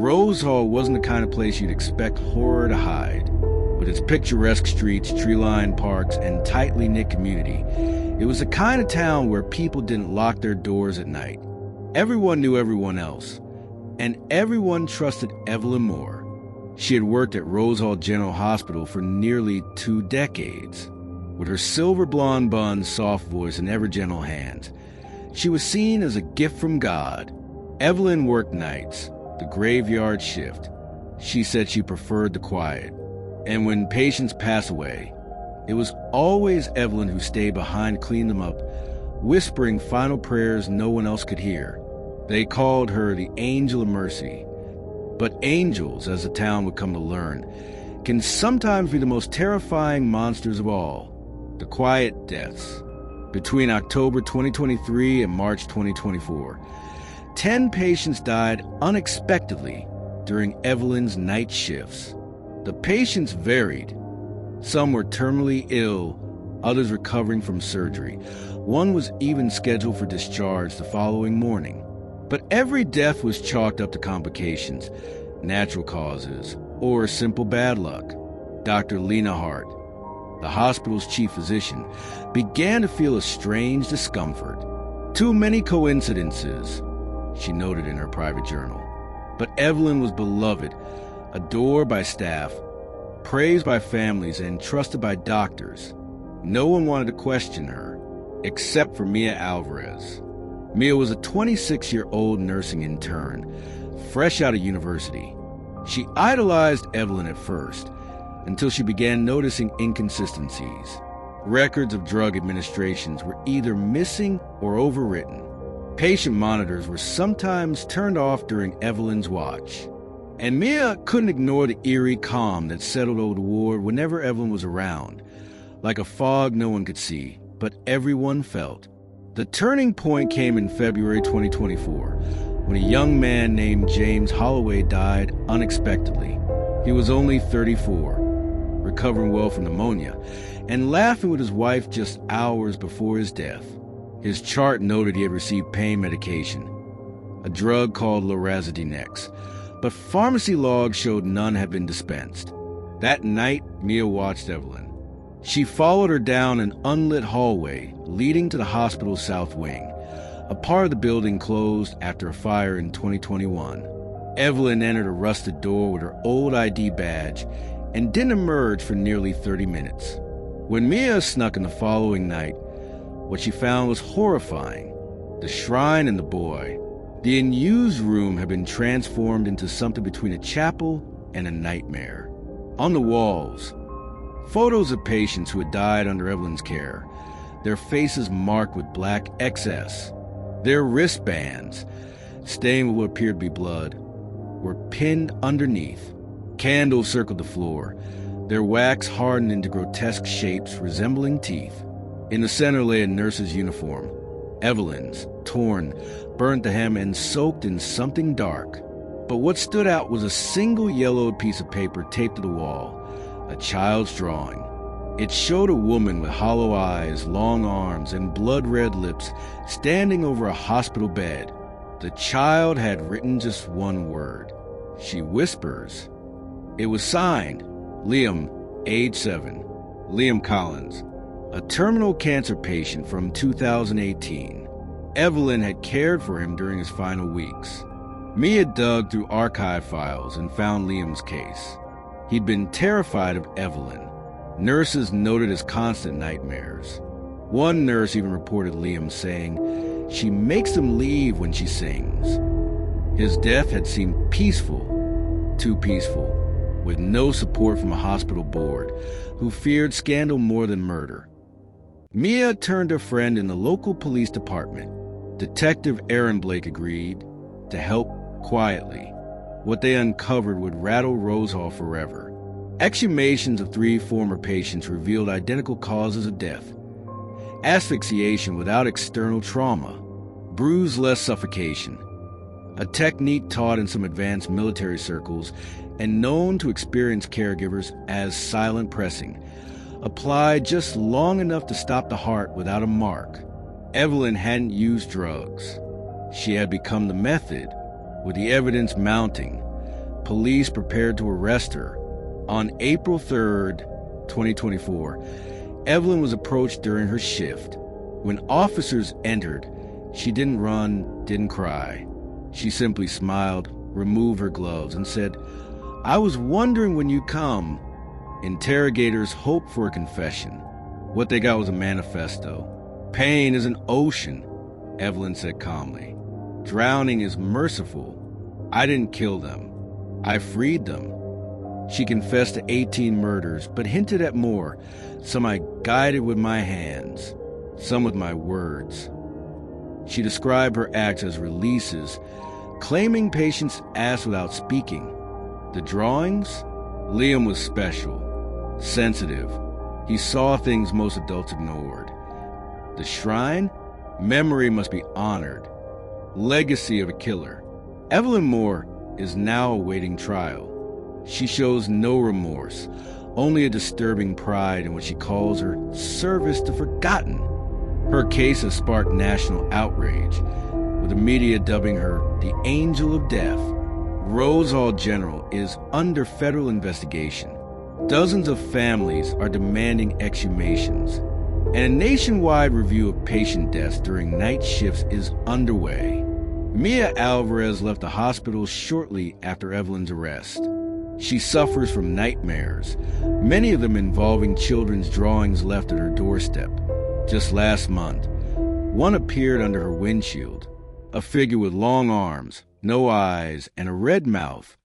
Rose Hall wasn't the kind of place you'd expect horror to hide. With its picturesque streets, tree-lined parks, and tightly knit community, it was the kind of town where people didn't lock their doors at night. Everyone knew everyone else, and everyone trusted Evelyn Moore. She had worked at Rose Hall General Hospital for nearly 2 decades. With her silver blonde bun, soft voice, and ever-gentle hands, she was seen as a gift from God. Evelyn worked nights, the graveyard shift. She said she preferred the quiet. And when patients pass away, it was always Evelyn who stayed behind to clean them up, whispering final prayers no one else could hear. They called her the Angel of Mercy. But angels, as the town would come to learn, can sometimes be the most terrifying monsters of all. The quiet deaths. Between October 2023 and March 2024, 10 patients died unexpectedly during Evelyn's night shifts. The patients varied. Some were terminally ill, others recovering from surgery. One was even scheduled for discharge the following morning. But every death was chalked up to complications, natural causes, or simple bad luck. Dr. Lena Hart, the hospital's chief physician, began to feel a strange discomfort. Too many coincidences, she noted in her private journal. But Evelyn was beloved, adored by staff, praised by families, and trusted by doctors. No one wanted to question her, except for Mia Alvarez. Mia was a 26-year-old nursing intern, fresh out of university. She idolized Evelyn at first, until she began noticing inconsistencies. Records of drug administrations were either missing or overwritten. Patient monitors were sometimes turned off during Evelyn's watch. And Mia couldn't ignore the eerie calm that settled over the ward whenever Evelyn was around, like a fog no one could see, but everyone felt. The turning point came in February 2024, when a young man named James Holloway died unexpectedly. He was only 34, recovering well from pneumonia, and laughing with his wife just hours before his death. His chart noted he had received pain medication, a drug called Lorazepam, but pharmacy logs showed none had been dispensed. That night, Mia watched Evelyn. She followed her down an unlit hallway leading to the hospital's south wing, a part of the building closed after a fire in 2021. Evelyn entered a rusted door with her old ID badge and didn't emerge for nearly 30 minutes. When Mia snuck in the following night, what she found was horrifying. The shrine and the boy. The unused room had been transformed into something between a chapel and a nightmare. On the walls, photos of patients who had died under Evelyn's care, their faces marked with black XS. Their wristbands, stained with what appeared to be blood, were pinned underneath. Candles circled the floor, their wax hardened into grotesque shapes resembling teeth. In the center lay a nurse's uniform, Evelyn's, torn, burnt to hem, and soaked in something dark. But what stood out was a single yellowed piece of paper taped to the wall, a child's drawing. It showed a woman with hollow eyes, long arms, and blood-red lips standing over a hospital bed. The child had written just one word. She whispers. It was signed, Liam, age 7, Liam Collins, a terminal cancer patient from 2018. Evelyn had cared for him during his final weeks. Mia dug through archive files and found Liam's case. He'd been terrified of Evelyn. Nurses noted his constant nightmares. One nurse even reported Liam saying, "She makes him leave when she sings." His death had seemed peaceful, too peaceful, with no support from a hospital board who feared scandal more than murder. Mia turned to a friend in the local police department. Detective Aaron Blake agreed to help quietly. What they uncovered would rattle Rose Hall forever. Exhumations of 3 former patients revealed identical causes of death. Asphyxiation without external trauma. Bruise-less suffocation. A technique taught in some advanced military circles and known to experienced caregivers as silent pressing, applied just long enough to stop the heart without a mark. Evelyn hadn't used drugs. She had become the method, with the evidence mounting. police prepared to arrest her. On April 3rd, 2024, Evelyn was approached during her shift. When officers entered, she didn't run, didn't cry. She simply smiled, removed her gloves, and said, "I was wondering when you'd come." Interrogators hoped for a confession. What they got was a manifesto. "Pain is an ocean," Evelyn said calmly. "Drowning is merciful. I didn't kill them. I freed them." She confessed to 18 murders, but hinted at more. Some I guided with my hands, some with my words. She described her acts as releases, claiming patients asked without speaking. The drawings? Liam was special, sensitive. He saw things most adults ignored. The shrine? Memory must be honored. Legacy of a killer. Evelyn Moore is now awaiting trial. She shows no remorse, only a disturbing pride in what she calls her service to forgotten. Her case has sparked national outrage, with the media dubbing her the Angel of Death. Rose Hall General is under federal investigation. Dozens of families are demanding exhumations, and a nationwide review of patient deaths during night shifts is underway. Mia Alvarez left the hospital shortly after Evelyn's arrest. She suffers from nightmares, many of them involving children's drawings left at her doorstep. Just last month, one appeared under her windshield, a figure with long arms, no eyes, and a red mouth.